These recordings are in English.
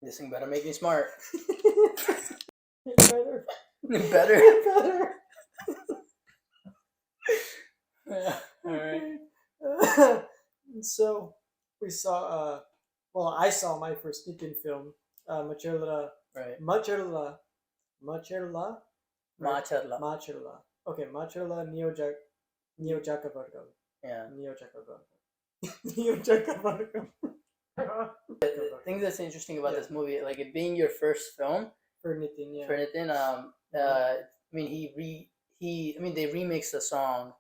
This thing better make me smart. Better. Better. Better. Yeah. All right. So we saw. Well, I saw my first Nithiin film, Macherla. Right. Macherla. Macherla. Okay, Macherla Niyojakavargam. Yeah. Niyojakavargam. The thing that's interesting about this movie, like it being your first film for Nithiin, yeah. For Nithiin, I mean they remixed the song.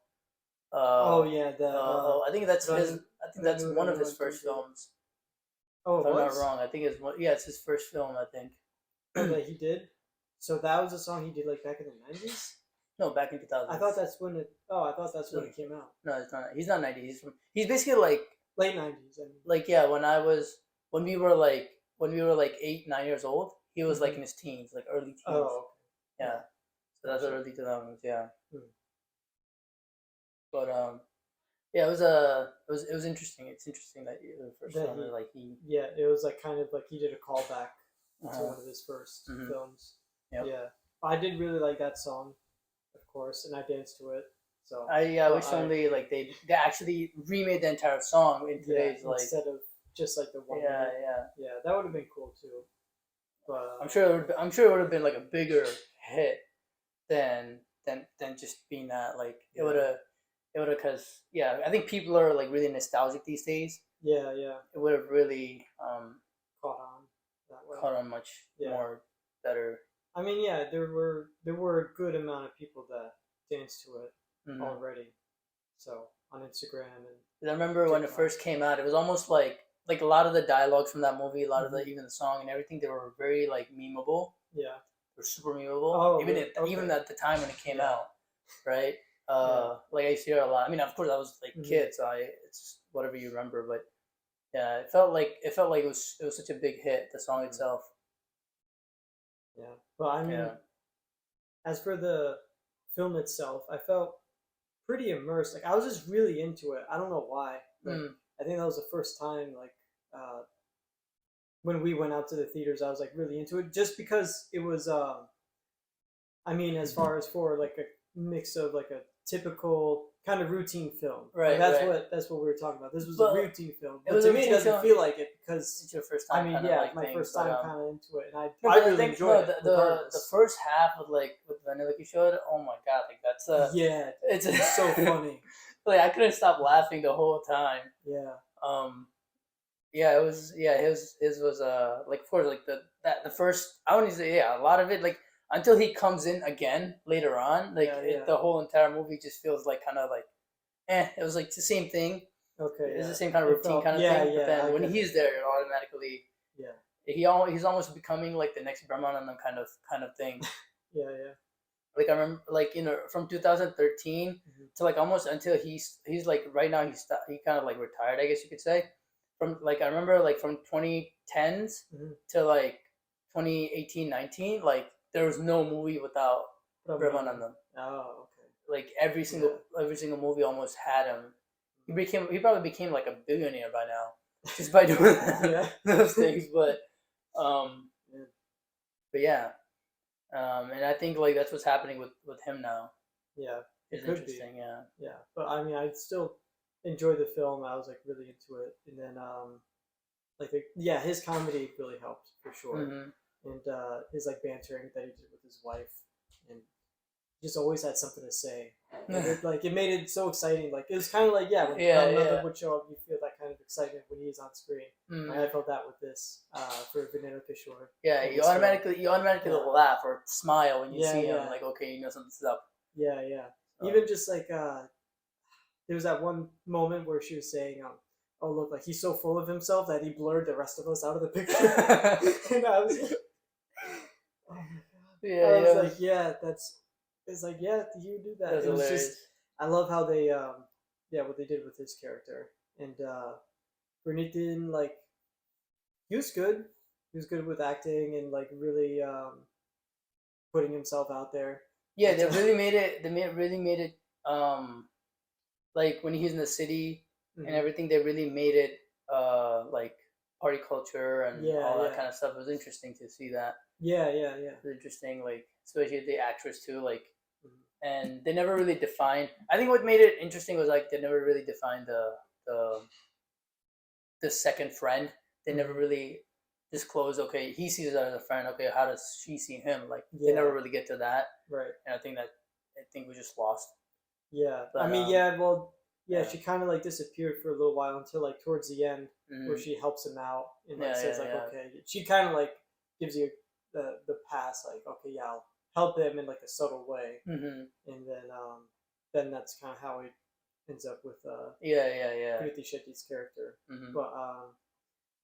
I think that's his. I think that's one of his first films. Oh, if I'm not wrong, I think it's one. Yeah, it's his first film. I think. That he did. So that was a song he did like back in the 90s. No, back in 2000. I thought that's when it. Oh, I thought that's when it came out. No, it's not. He's not 90s. He's basically like late 90s. I mean. Like when we were like 8-9 years old, he was like in his teens, like early teens. Oh, yeah. So that's early 2000s. Yeah. But yeah, it was interesting. It's interesting that the first film like he. Yeah, it was like kind of like he did a callback to one of his first films. Yep. Yeah, I did really like that song, of course, and I danced to it. So I wish only like they actually remade the entire song in today's instead of just like the one. Yeah, that would have been cool too. But I'm sure it would have been like a bigger hit than just being that. Like it would have because I think people are like really nostalgic these days. Yeah. It would have really caught on that way. Caught on much more better. I mean, there were a good amount of people that danced to it already. So on Instagram and I remember when it first came out, it was almost like a lot of the dialogues from that movie, a lot of even the song and everything, they were very like memeable. Yeah, they're super memeable. Oh, even at the time when it came out, right? Like I used to hear a lot. I mean, of course, I was like kid, so it's whatever you remember. But yeah, it felt like it was such a big hit. The song itself. Yeah, well, I mean, as for the film itself, I felt pretty immersed. Like I was just really into it. I don't know why. Like, I think that was the first time, like, when we went out to the theaters, I was like really into it, just because it was. I mean, as far as for like a mix of like a typical kind of routine film, right? Like, that's what we were talking about. This was a routine film, but to me, it doesn't feel like it because it's your first time. I mean, my first time kind of into it, and I really enjoyed it. The first half with Vanilla you showed. Oh my god, like that's it's so funny. Like I couldn't stop laughing the whole time. Yeah. It was his was like of course like the first I wouldn't say a lot of it like until he comes in again later on like the whole entire movie just feels like kind of like it was like the same thing. Okay. It's the same kind of routine kind of thing. But then when he's there, it automatically he's almost becoming like the next Brahmanandam kind of thing. Yeah. Like I remember, like from 2013 to like almost until he's like right now he kind of like retired, I guess you could say. From like I remember like from 2010s to like 2018-19, like there was no movie without Brahmanandam. Oh, okay. Like every single movie almost had him. He probably became like a billionaire by now just by doing those things. But and I think like that's what's happening with him now. Yeah, it's interesting. Yeah, but I mean, I still enjoyed the film. I was like really into it, and then his comedy really helped for sure, and his like bantering that he did with his wife, and just always had something to say. It made it so exciting. Like it was kind of like when Brahmanandam would show up, you feel that kind of excitement when he's on screen. Like, I felt that with this for Vinay Kishore. Yeah, you automatically laugh or smile when you see him. Like okay, you know something's up. Yeah. Even just like there was that one moment where she was saying, "Oh look, like he's so full of himself that he blurred the rest of us out of the picture." And I was like, "Oh my god!" I was like, "Yeah, that's." It's like, you do that. It was just, I love how they, what they did with his character. And for Nithiin, like, he was good. He was good with acting and like really putting himself out there. Yeah, they really made it. Like when he's in the city and everything, they really made it like party culture and Yeah, all that yeah. kind of stuff. It was interesting to see that. Yeah. It was interesting, like especially the actress too, like, Mhm. and they never really defined. I think what made it interesting was like they never really defined the second friend. They never Mhm. really disclose. Okay, he sees her as a friend. Okay, how does she see him? Like they Yeah. never really get to that, Right. and I think we just lost. Yeah. I But mean, yeah. Well, yeah. yeah, She kind of like disappeared for a little while until like towards the end, where mm-hmm. she helps him out and like Yeah, says yeah, like, yeah. okay. She kind of like gives you the pass, like, okay, yeah, I'll help him in like a subtle way, Mm-hmm. and then that's kind of how it ends up with Yeah. Krithi Shetty's character. Mm-hmm. But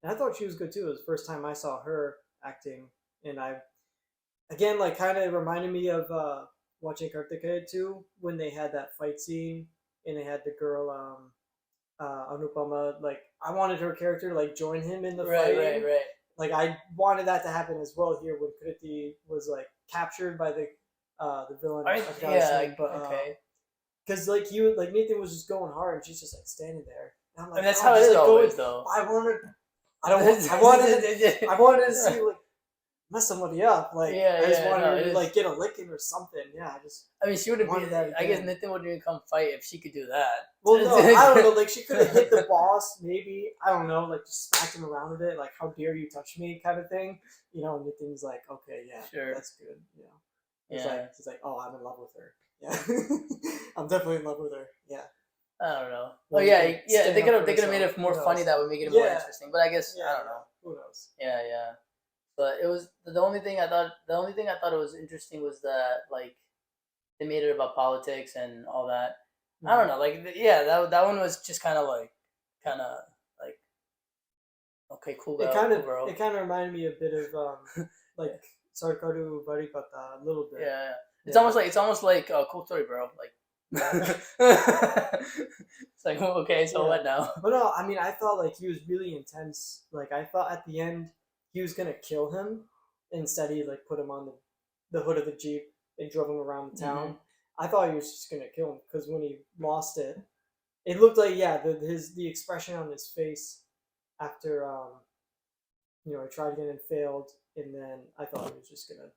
and I thought she was good too. It was the first time I saw her acting, and I again like kind of reminded me of watching Kartikeya too when they had that fight scene and they had the girl Anupama. Like I wanted her character to like join him in the fighting. Right. Like I wanted that to happen as well here when Krithi was like captured by the villain. I forgot his name, but okay. because like you like Nathan was just going hard and she's just like standing there. And I'm like, And that's oh, how it just, is like, always, going, though. I wanted to see like mess somebody up. Like I just wanted her to like get a licking or something. Yeah, I mean, she would have wanted that I guess again. Nithiin wouldn't even come fight if she could do that. Well, no, I don't know. Like she could have hit the boss, maybe. I don't know. Like just smacked him around a bit. Like how dare you touch me, kind of thing. You know, and Nithiin's like, okay, yeah, Sure. that's good. You know, he's like, oh, I'm in love with her. Yeah, I'm definitely in love with her. Yeah. I don't know. Well, They could have made it more Who funny. knows? That would make it more interesting. But I guess Yeah, I don't know. Who knows? Yeah. But it was the only thing I thought. The only thing I thought it was interesting was that like they made it about politics and all that. Mm-hmm. I don't know. Like that one was just kind of like okay, cool. It kind of reminded me a bit of like Sarkaru Barikata a little bit. Yeah. It's almost like cool story, bro. Like it's like okay, so what now? But no, I mean, I thought like he was really intense. Like I thought at the end he was gonna kill him. Instead, he like put him on the hood of the Jeep and drove him around the town. Mm-hmm. I thought he was just gonna kill him because when he lost it, it looked like the expression on his face after he tried again and failed, and then I thought he was just gonna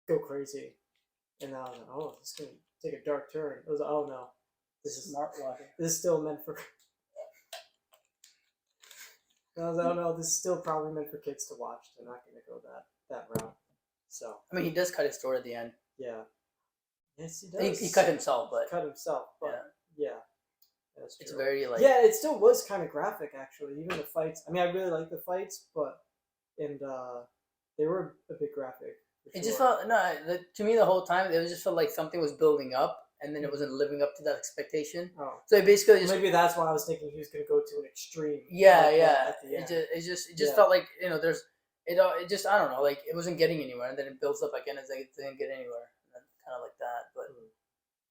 go crazy, and I was like, oh, this is gonna take a dark turn. I was like, oh no, this is smart walking. This is still meant for. I was like, oh no, this is still probably meant for kids to watch. They're not gonna go that route. So I mean, he does cut his throat at the end. Yeah. Yes, he does. He cut himself, but yeah. It's very like it still was kind of graphic actually. Even the fights. I mean, I really like the fights, but they were a bit graphic. It just felt to me the whole time it just felt like something was building up and then it wasn't living up to that expectation. Oh, so it basically just maybe that's why I was thinking he was going to go to an extreme. It just felt like there's it just I don't know like it wasn't getting anywhere and then it builds up again. It's like it didn't get anywhere. And then kind of like that, but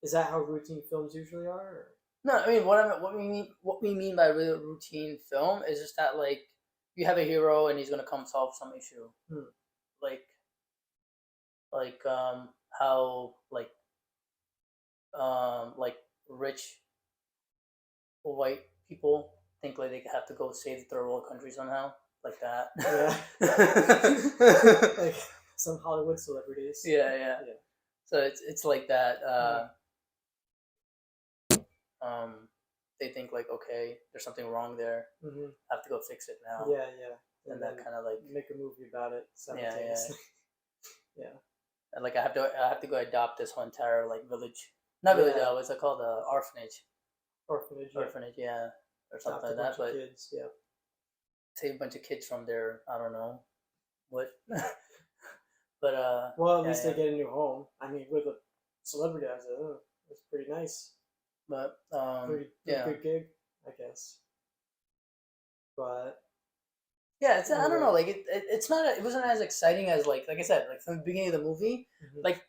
is that how routine films usually are? Or? No, I mean what we mean by a real routine film is just that like you have a hero and he's gonna come solve some issue, like how like rich white people think like they have to go save the third world country somehow, like that. Yeah. Like some Hollywood celebrities. Yeah. So it's like that. They think like, okay, there's something wrong there. Mm-hmm. I have to go fix it now. Yeah. And that kind of like make a movie about it. Simultaneously. Yeah. And like I have to go adopt this whole entire like village. Not village. What's it called? Orphanage. Orphanage. Yeah, or something like that. But kids. Yeah. Save a bunch of kids from their I don't know what. But well, at least they get a new home. I mean, with a celebrity, I said, it's pretty nice. But pretty good gig, I guess. But yeah, it's I don't know. Like it's not. It wasn't as exciting as like I said. Like from the beginning of the movie, like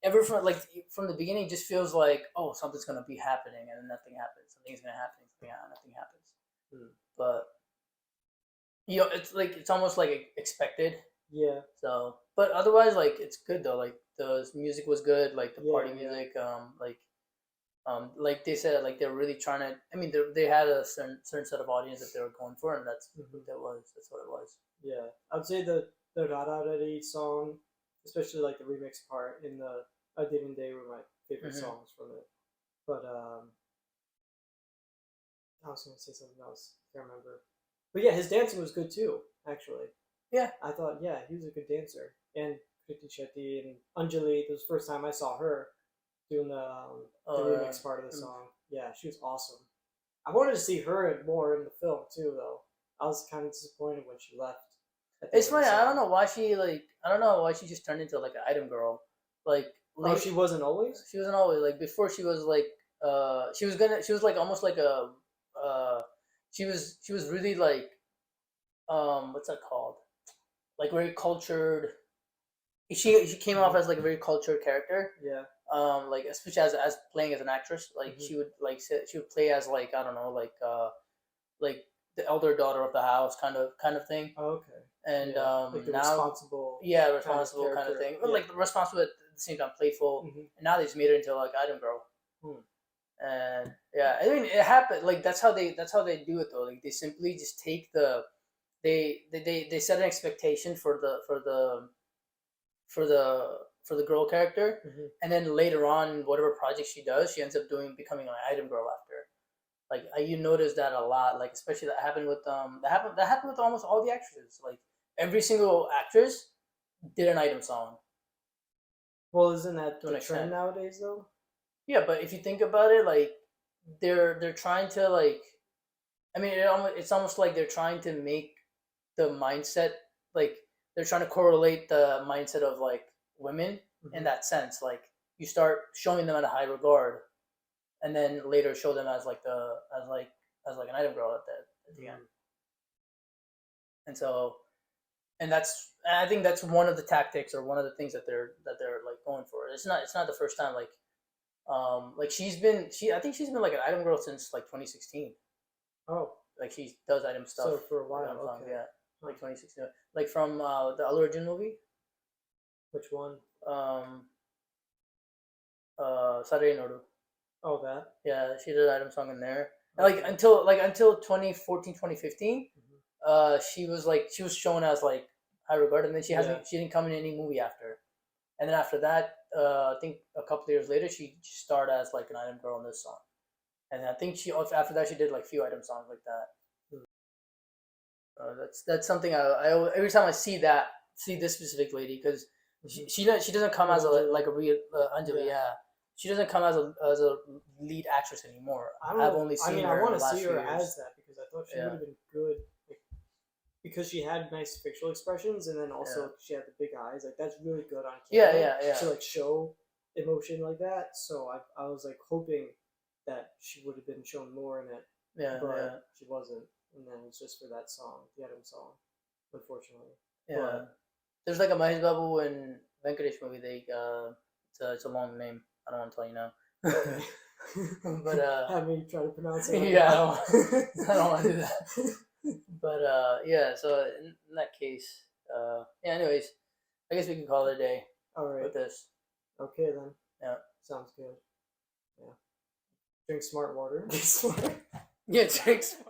from the beginning, it just feels like something's gonna be happening and then nothing happens. Something's gonna happen. Nothing happens. But it's almost like expected. Yeah. So, but otherwise, like it's good though. Like the music was good. Like the party music. Like Like they said, like they're really trying to. I mean, they had a certain set of audience that they were going for, and that's what that was. That's what it was. Yeah, I'd say the Rara Rari song, especially like the remix part in the A Day and Day, were my favorite songs from it. But I was gonna say something else. I can't remember. But yeah, his dancing was good too. Actually, Yeah, I thought he was a good dancer. And Krithi Shetty and Anjali. It was the first time I saw her doing the remix part of the song. Yeah, she was awesome. I wanted to see her more in the film too, though. I was kind of disappointed when she left. It's funny. I don't know why she I don't know why she just turned into like an item girl. Like she wasn't always. She wasn't always like before. She was like she was like almost like a she was really like what's that called? Like very cultured. She came off as like a very cultured character. Yeah. Like especially as playing as an actress, like she would play as like I don't know like the elder daughter of the house kind of thing. Oh, okay. And like the now responsible kind of thing, but like responsible at the same time playful. And now they just made her into like item girl. And yeah, I mean it happened. Like that's how they do it though. Like they simply just take they set an expectation for the girl character, and then later on, whatever project she does, she ends up becoming an item girl after. Like you notice that a lot. Like especially that happened with almost all the actresses. Like every single actress did an item song. Well, isn't that the trend nowadays though? Yeah, but if you think about it, like they're trying to like, I mean, it's almost like they're trying to make the mindset like they're trying to correlate the mindset of like women in that sense. Like you start showing them at a high regard, and then later show them as like an item girl at the end. And so, and I think that's one of the tactics or one of the things that they're like going for. It's not the first time. Like I think she's been like an item girl since like 2016. Oh, like she does item stuff. So for a while, okay. Yeah, like 2016. Like from the Allu Arjun movie. Which one? Saturday Nodu. Oh, that. Yeah, she did an item song in there. Okay. Like until 2014, 2015, she was shown as like high regard, and then she didn't come in any movie after. And then after that, I think a couple of years later, she starred as like an item girl in this song. And I think after that she did like a few item songs like that. That's something I every time I see this specific lady, because she doesn't come as a real Anjali. Yeah. She doesn't come as a lead actress anymore. I've only seen her. I want to see her as that because I thought she would have been good. Because she had nice facial expressions, and then also she had the big eyes. Like that's really good on camera. Yeah. To like show emotion like that. So I was like hoping that she would have been shown more in it. Yeah. But she wasn't, and then it's just for that song, the item song, unfortunately. Yeah. But, there's like a Mahesh Babu and Venkatesh movie. It's a long name. I don't want to tell you now. Okay. But have me try to pronounce it. Yeah, I don't want to do that. But yeah, so in that case, anyways, I guess we can call it a day. All right. With this. Okay then. Yeah. Sounds good. Yeah. Drink smart water. Be smart. Yeah, drink smart.